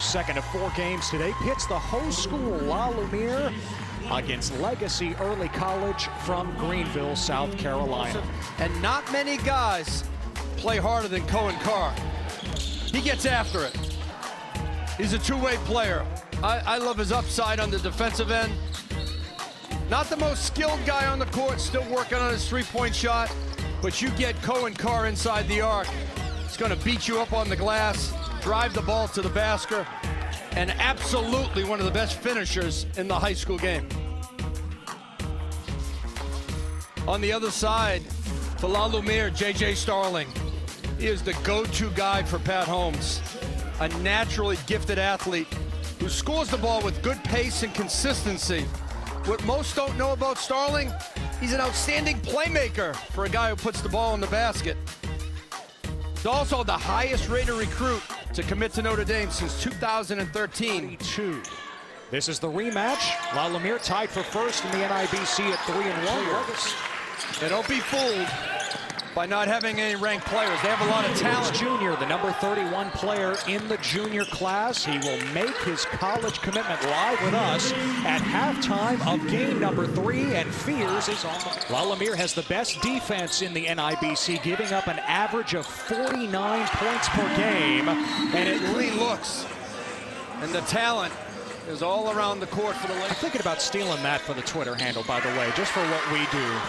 second of 4 games today, pits the host school, La Lumiere, against Legacy Early College from Greenville, South Carolina. And not many guys play harder than Cohen Carr. He gets after it. He's a two-way player. I love his upside on the defensive end. Not the most skilled guy on the court, still working on his three-point shot, but you get Cohen Carr inside the arc. He's going to beat you up on the glass, drive the ball to the basket, and absolutely one of the best finishers in the high school game. On the other side, for La Lumiere, J.J. Starling. He is the go-to guy for Pat Holmes, a naturally gifted athlete who scores the ball with good pace and consistency. What most don't know about Starling, he's an outstanding playmaker for a guy who puts the ball in the basket. He's also the highest rated recruit to commit to Notre Dame since 2013. This is the rematch. La Lumiere tied for first in the NIBC at 3-1. And don't be fooled by not having any ranked players. They have a lot of talent. Junior, the number 31 player in the junior class. He will make his college commitment live with us at halftime of game number 3, and Fears is on. La Lumiere has the best defense in the NIBC, giving up an average of 49 points per game. And it really looks, and the talent is all around the court for the Lakers. I'm thinking about stealing that for the Twitter handle, by the way, just for what we do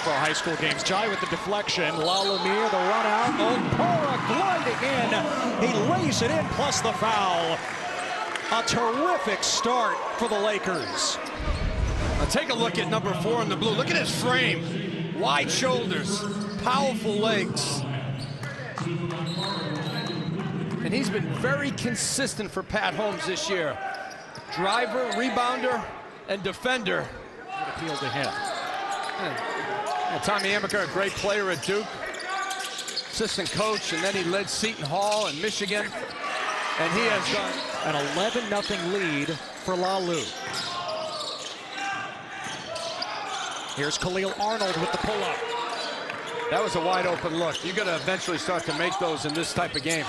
for our high school games. Jai with the deflection. La Lumiere, the run out. Okpara gliding in. He lays it in, plus the foul. A terrific start for the Lakers. Now take a look at number 4 in the blue. Look at his frame. Wide shoulders, powerful legs. And he's been very consistent for Pat Holmes this year. Driver, rebounder, and defender. Good appeal to him. Tommy Amaker, a great player at Duke, assistant coach, and then he led Seton Hall in Michigan, and he has done an 11-0 lead for La Lu. Here's Khalil Arnold with the pull-up. That was a wide open look. You're going to eventually start to make those in this type of game.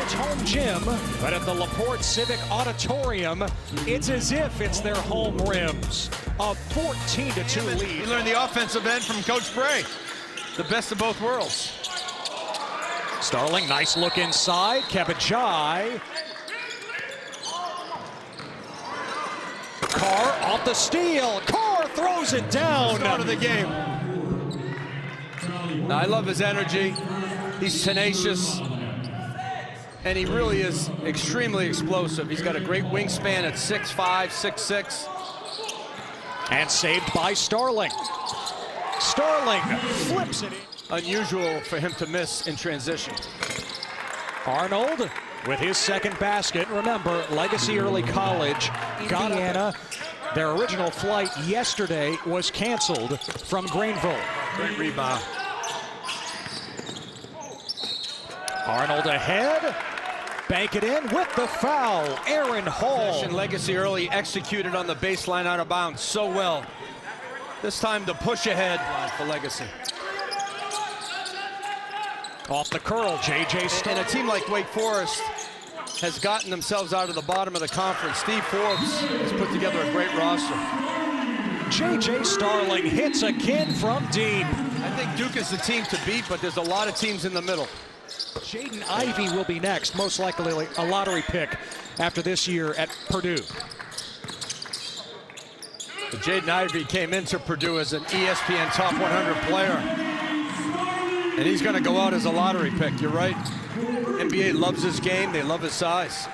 It's home gym, but at the LaPorte Civic Auditorium, it's as if it's their home rims. A 14-2 lead. You learned the offensive end from Coach Bray. The best of both worlds. Starling, nice look inside. Kabajai. Carr off the steal. Carr throws it down. Start of the game. Now, I love his energy. He's tenacious. And he really is extremely explosive. He's got a great wingspan at 6'5", 6'6". And saved by Starling. Starling flips it in. Unusual for him to miss in transition. Arnold with his second basket. Remember, Legacy Early College, Indiana. Their original flight yesterday was canceled from Greenville. Great rebound. Arnold ahead. Bank it in with the foul. Aaron Hall. Legacy Early executed on the baseline out of bounds so well. This time the push ahead for Legacy. Off the curl, J.J. Starling. And a team like Wake Forest has gotten themselves out of the bottom of the conference. Steve Forbes has put together a great roster. J.J. Starling hits again from deep. I think Duke is the team to beat, but there's a lot of teams in the middle. Jaden Ivey will be next, most likely a lottery pick after this year at Purdue. Jaden Ivey came into Purdue as an ESPN top 100 player. And he's going to go out as a lottery pick, you're right. NBA loves his game, they love his size.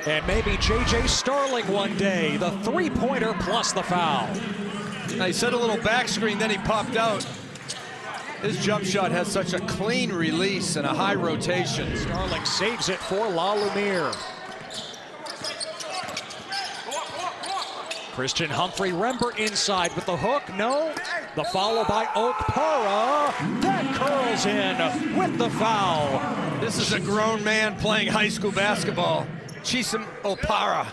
And maybe J.J. Starling one day, the three-pointer plus the foul. Now he set a little back screen, then he popped out. His jump shot has such a clean release and a high rotation. Starling saves it for La Lumiere. Christian Humphrey-Rembert inside with the hook. No. The follow by Okpara. That curls in with the foul. This is a grown man playing high school basketball. Chisom Okpara.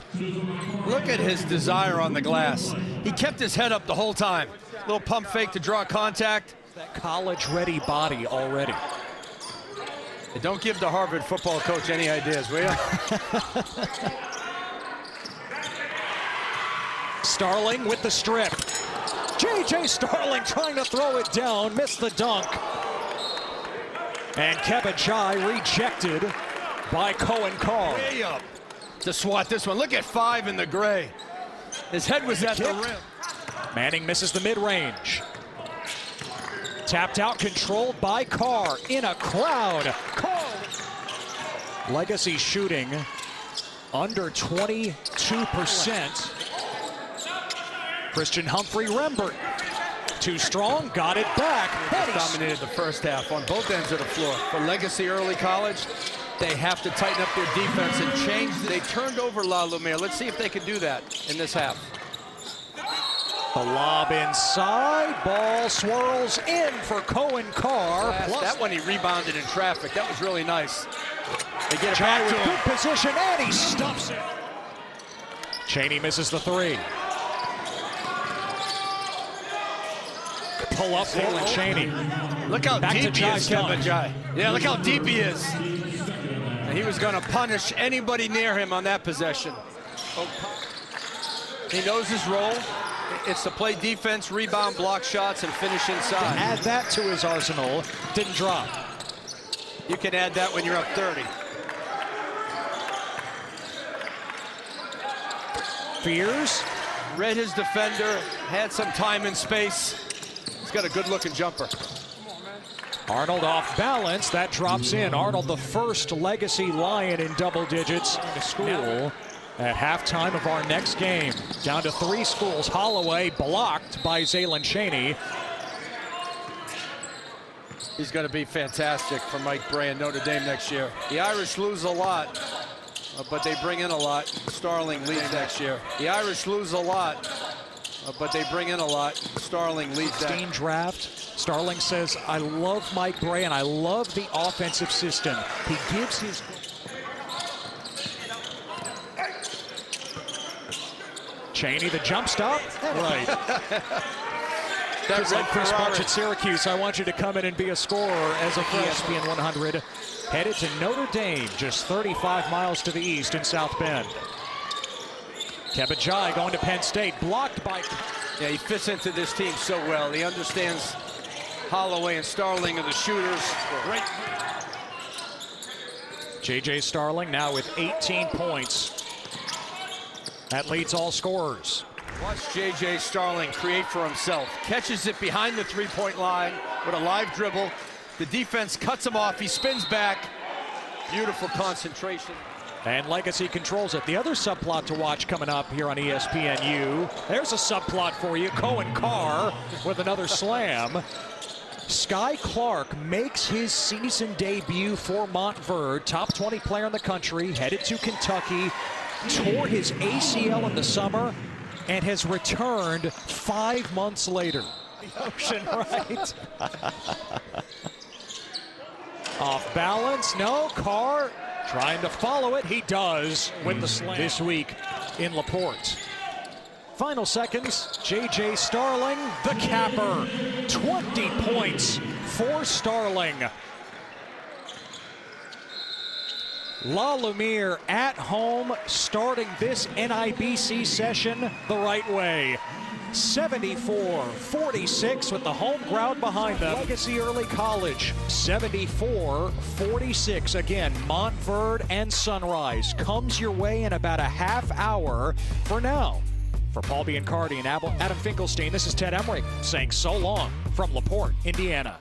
Look at his desire on the glass. He kept his head up the whole time. Little pump fake to draw contact. That college-ready body already. Don't give the Harvard football coach any ideas, will you? Starling with the strip. J.J. Starling trying to throw it down, missed the dunk. And Kebajai rejected by Cohen Carr. Way up to swat this one. Look at 5 in the gray. His head was at the rim. Manning misses the mid-range. Tapped out, controlled by Carr in a crowd. Carr. Legacy shooting under 22%. Christian Humphrey-Rembert. Too strong, got it back. Dominated the first half on both ends of the floor. For Legacy early college, they have to tighten up their defense and change. They turned over La Lumiere. Let's see if they can do that in this half. The lob inside, ball swirls in for Cohen Carr. That one he rebounded in traffic. That was really nice. They get it Jai back to with him. good position, and he stuffs it. Chaney misses the three. Pull up for Chaney. Look how Back deep to he is, Jai's Kebajai. Yeah, look how deep he is. And he was going to punish anybody near him on that possession. He knows his role. It's to play defense, rebound, block shots, and finish inside. Add that to his arsenal. Didn't drop. You can add that when you're up 30. Fears. Read his defender, had some time and space. He's got a good-looking jumper. Arnold off balance. That drops in. Arnold, the first Legacy Lion in double digits in school at halftime of our next game. Down to 3 schools. Holloway blocked by Zaylen Chaney. He's going to be fantastic for Mike Bray and Notre Dame next year. The Irish lose a lot, but they bring in a lot. Starling leads next year. The Irish lose a lot, but they bring in a lot. Starling leads that. 16 draft. Starling says, I love Mike Bray and I love the offensive system. He gives his... Chaney, the jump stop. Right. That's like Chris March at Syracuse. I want you to come in and be a scorer as a ESPN 100. Headed to Notre Dame, just 35 miles to the east in South Bend. Kebajai going to Penn State, blocked by... Yeah, he fits into this team so well. He understands Holloway and Starling are the shooters. Great. J.J. Starling now with 18 points. That leads all scorers. Watch J.J. Starling create for himself. Catches it behind the three-point line with a live dribble. The defense cuts him off. He spins back. Beautiful concentration. And Legacy controls it. The other subplot to watch coming up here on ESPNU. There's a subplot for you. Cohen Carr with another slam. Sky Clark makes his season debut for Montverde. Top 20 player in the country. Headed to Kentucky. Tore his ACL in the summer and has returned 5 months later. The ocean, right? Off balance, no. Carr trying to follow it. He does with the slam this week in LaPorte. Final seconds, J.J. Starling, the capper. 20 points for Starling. La Lumiere at home, starting this NIBC session the right way. 74-46 with the home crowd behind them. Legacy Early College, 74-46. Again, Montverde and Sunrise comes your way in about a half hour. For now, for Paul Biancardi and Adam Finkelstein, this is Ted Emmerich saying so long from LaPorte, Indiana.